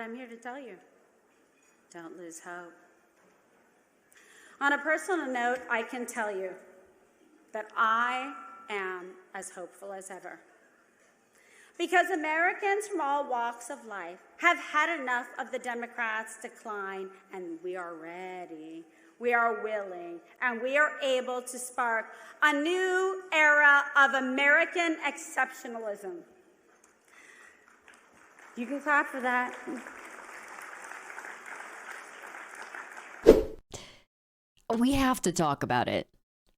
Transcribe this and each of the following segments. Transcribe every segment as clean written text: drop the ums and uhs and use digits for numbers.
I'm here to tell you. Don't lose hope. On a personal note, I can tell you that I am as hopeful as ever. Because Americans from all walks of life have had enough of the Democrats' decline, and we are ready, we are willing, and we are able to spark a new era of American exceptionalism. You can clap for that. We have to talk about it,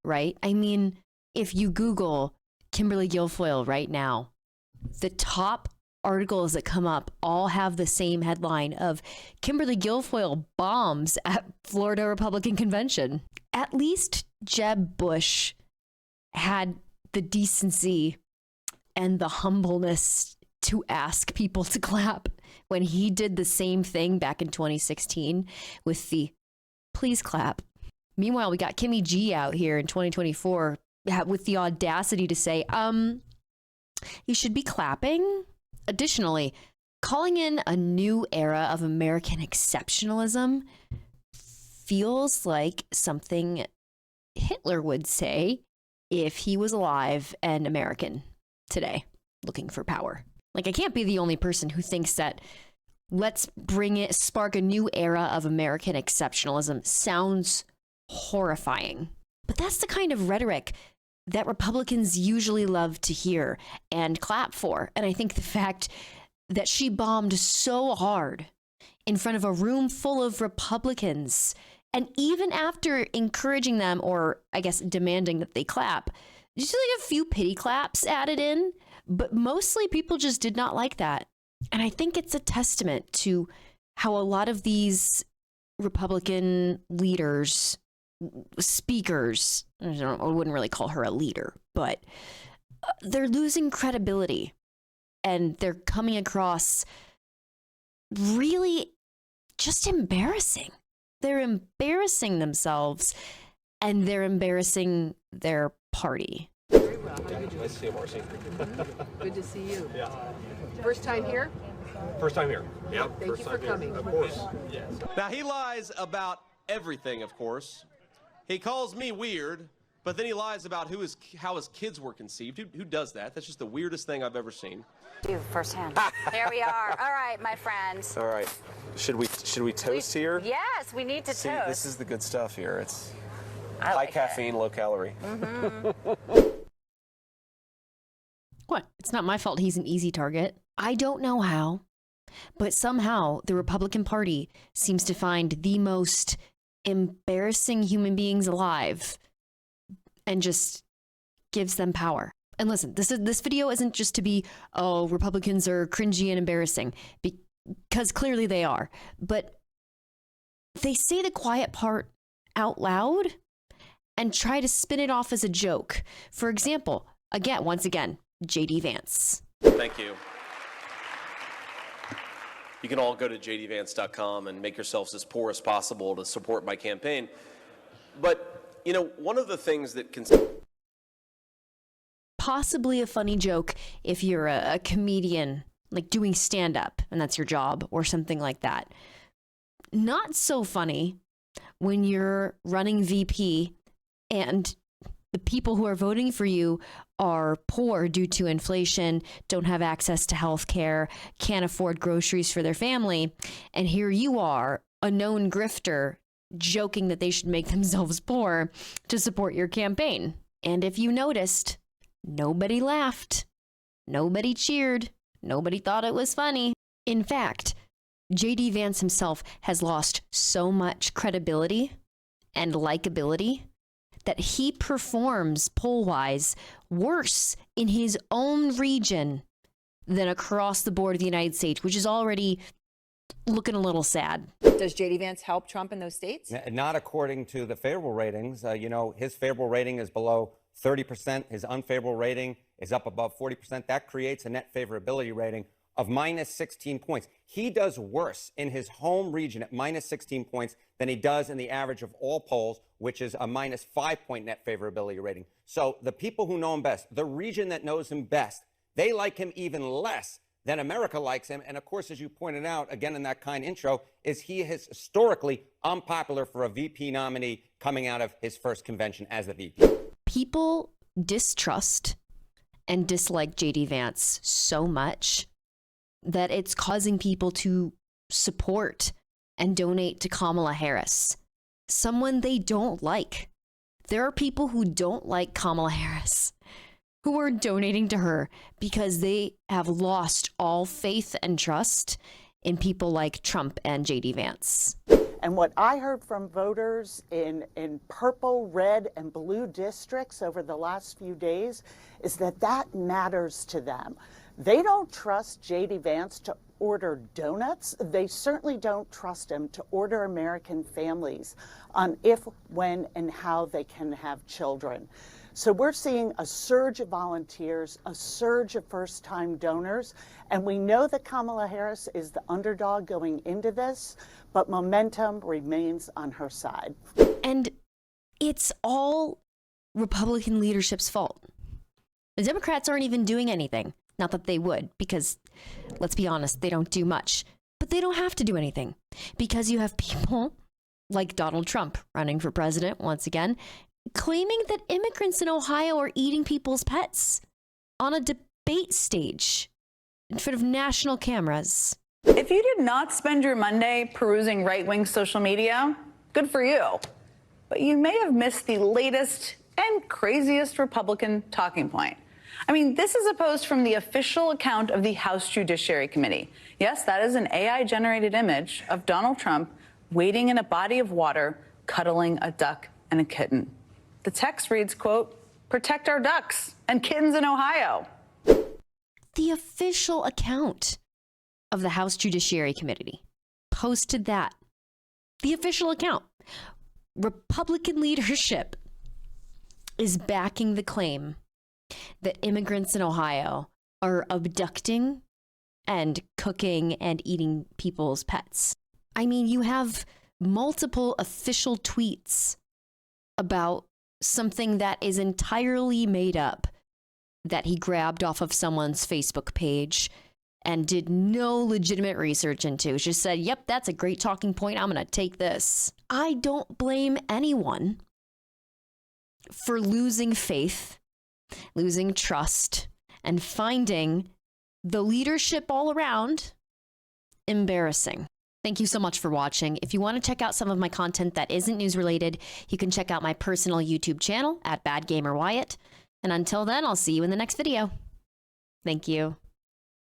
right? I mean, if you Google Kimberly Guilfoyle right now, the top articles that come up all have the same headline of Kimberly Guilfoyle bombs at Florida Republican convention. At least Jeb Bush had the decency and the humbleness to ask people to clap when he did the same thing back in 2016 with the please clap. Meanwhile, we got Kimmy G out here in 2024 with the audacity to say, you should be clapping. Additionally, calling in a new era of American exceptionalism feels like something Hitler would say if he was alive and American today, looking for power. Like, I can't be the only person who thinks that spark a new era of American exceptionalism sounds horrifying. But that's the kind of rhetoric that Republicans usually love to hear and clap for. And I think the fact that she bombed so hard in front of a room full of Republicans, and even after encouraging them, or I guess demanding that they clap, just like a few pity claps added in, but mostly people just did not like that. And I think it's a testament to how a lot of these Republican leaders, speakers, I wouldn't really call her a leader, but they're losing credibility and they're coming across really just embarrassing. They're embarrassing themselves and they're embarrassing their party. Very well. How are you doing? Nice to see you, Marcy. Good to see you. Yeah. First time here? First time here. Yeah. Thank you for coming. Of course. Yes. Now, he lies about everything, of course. He calls me weird, but then he lies about how his kids were conceived. Who does that? That's just the weirdest thing I've ever seen. You firsthand. There we are. All right, my friends. All right. Should we toast here? Yes, we need to See, toast. this is the good stuff here. It's I like high caffeine, low calorie. What? It's not my fault he's an easy target. I don't know how, but somehow the Republican Party seems to find the most embarrassing human beings alive and just gives them power. And listen, this video isn't just to be, oh, Republicans are cringy and embarrassing, because clearly they are. But they say the quiet part out loud and try to spin it off as a joke. For example, once again, JD Vance. Thank you. You can all go to jdvance.com and make yourselves as poor as possible to support my campaign. But, you know, one of the things that can... Possibly a funny joke if you're a comedian, like doing stand-up, and that's your job, or something like that. Not so funny when you're running VP and the people who are voting for you are poor due to inflation, don't have access to health care, can't afford groceries for their family. And here you are, a known grifter, joking that they should make themselves poor to support your campaign. And if you noticed, nobody laughed, nobody cheered, nobody thought it was funny. In fact, JD Vance himself has lost so much credibility and likability that he performs poll-wise worse in his own region than across the board of the United States, which is already looking a little sad. Does JD Vance help Trump in those states? Not according to the favorable ratings. His favorable rating is below 30%. His unfavorable rating is up above 40%. That creates a net favorability rating of minus 16 points. He does worse in his home region at minus 16 points than he does in the average of all polls, which is a minus 5-point net favorability rating. So the people who know him best, the region that knows him best, they like him even less then America likes him. And of course, as you pointed out, again, in that kind intro, is he is historically unpopular for a VP nominee coming out of his first convention as the VP. People distrust and dislike JD Vance so much that it's causing people to support and donate to Kamala Harris, someone they don't like. There are people who don't like Kamala Harris who are donating to her because they have lost all faith and trust in people like Trump and JD Vance. And what I heard from voters in purple, red, and blue districts over the last few days is that matters to them. They don't trust JD Vance to order donuts. They certainly don't trust him to order American families on if, when, and how they can have children. So we're seeing a surge of volunteers, a surge of first-time donors, and we know that Kamala Harris is the underdog going into this, but momentum remains on her side. And it's all Republican leadership's fault. The Democrats aren't even doing anything. Not that they would, because let's be honest, they don't do much. But they don't have to do anything because you have people like Donald Trump running for president once again, claiming that immigrants in Ohio are eating people's pets on a debate stage in front of national cameras. If you did not spend your Monday perusing right-wing social media, good for you. But you may have missed the latest and craziest Republican talking point. I mean, this is a post from the official account of the House Judiciary Committee. Yes, that is an AI-generated image of Donald Trump wading in a body of water, cuddling a duck and a kitten. The text reads, quote, "Protect our ducks and kittens in Ohio." The official account of the House Judiciary Committee posted that. The official account. Republican leadership is backing the claim that immigrants in Ohio are abducting and cooking and eating people's pets. I mean, you have multiple official tweets about something that is entirely made up that he grabbed off of someone's Facebook page and did no legitimate research into. Just said, yep, that's a great talking point. I'm going to take this. I don't blame anyone for losing faith, losing trust, and finding the leadership all around embarrassing. Thank you so much for watching. If you want to check out some of my content that isn't news related, you can check out my personal YouTube channel at Bad Gamer Wyatt. And until then, I'll see you in the next video. Thank you.